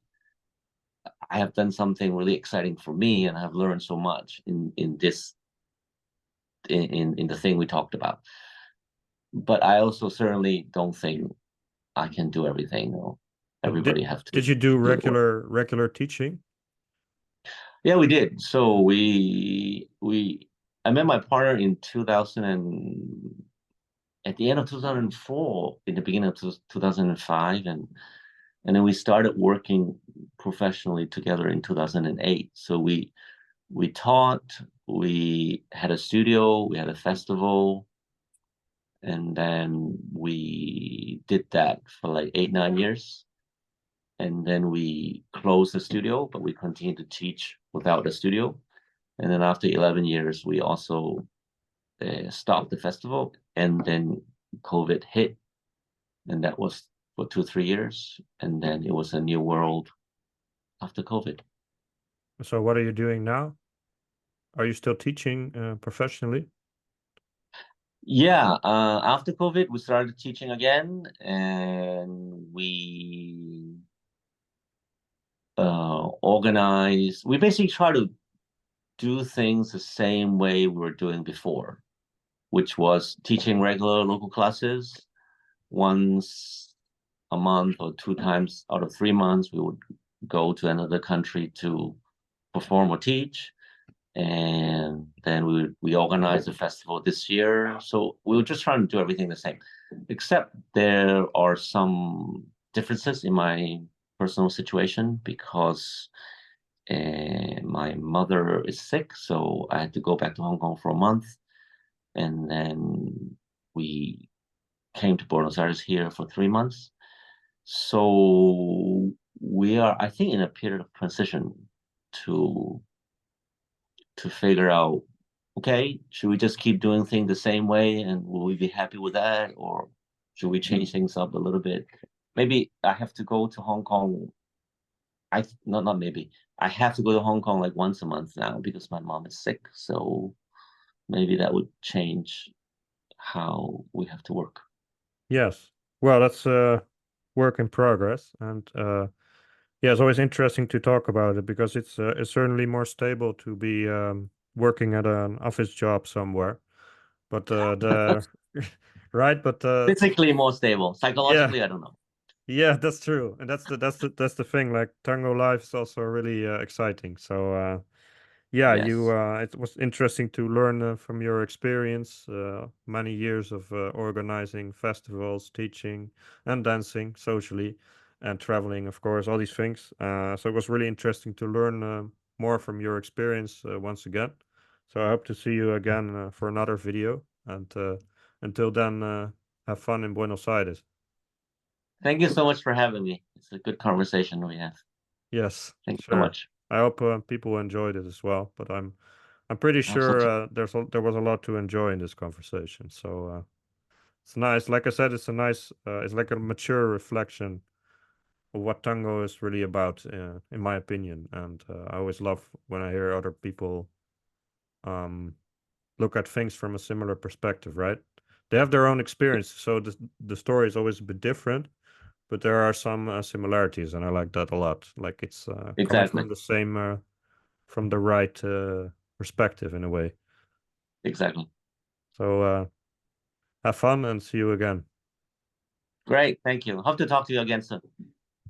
I have done something really exciting for me, and I've learned so much in this in the thing we talked about. But I also certainly don't think I can do everything. No, And everybody have to did you do do it. regular teaching? Yeah, we did. So we I met my partner in 2000 and at the end of 2004, in the beginning of 2005, and then we started working professionally together in 2008. So we taught, we had a studio, we had a festival, and then we did that for like 8, 9 years. And then we closed the studio, but we continued to teach without the studio. And then after 11 years, we also stopped the festival. And then COVID hit, and that was for 2, 3 years. And then it was a new world after COVID. So what are you doing now? Are you still teaching professionally? Yeah, after COVID, we started teaching again, and we organize. We basically try to do things the same way we were doing before, which was teaching regular local classes once a month or 2 times out of 3 months. We would go to another country to perform or teach. And then we organized the festival this year. So we were just trying to do everything the same, except there are some differences in my personal situation because my mother is sick, so I had to go back to Hong Kong for a month, and then we came to Buenos Aires here for 3 months. So we are, I think, in a period of transition to figure out, okay, should we just keep doing things the same way, and will we be happy with that, or should we change things up a little bit? Maybe I have to go to Hong Kong. Not maybe. I have to go to Hong Kong like once a month now because my mom is sick. So maybe that would change how we have to work. Yes. Well, that's a work in progress, and yeah, it's always interesting to talk about it because it's certainly more stable to be working at an office job somewhere. But the right, but Physically more stable. yeah, Psychologically, I don't know. yeah, that's true, and that's the thing. Like tango life is also really exciting. So yeah, you Yes. it was interesting to learn from your experience, many years of organizing festivals, teaching and dancing socially, and traveling, of course, all these things. So it was really interesting to learn more from your experience once again. So I hope to see you again for another video. And until then, have fun in Buenos Aires. Thank you so much for having me. It's a good conversation we have. Yes, Thank you so sure. much. I hope people enjoyed it as well. But I'm pretty I hope so sure too. there was a lot to enjoy in this conversation. So it's nice. Like I said, it's a nice. It's like a mature reflection of what tango is really about, in my opinion. And I always love when I hear other people um, look at things from a similar perspective. Right? They have their own experience, so the story is always a bit different. But there are some similarities, and I like that a lot. Like it's coming Exactly. from the same, from the right perspective in a way. Exactly. So have fun and see you again. Great. Thank you. Hope to talk to you again soon.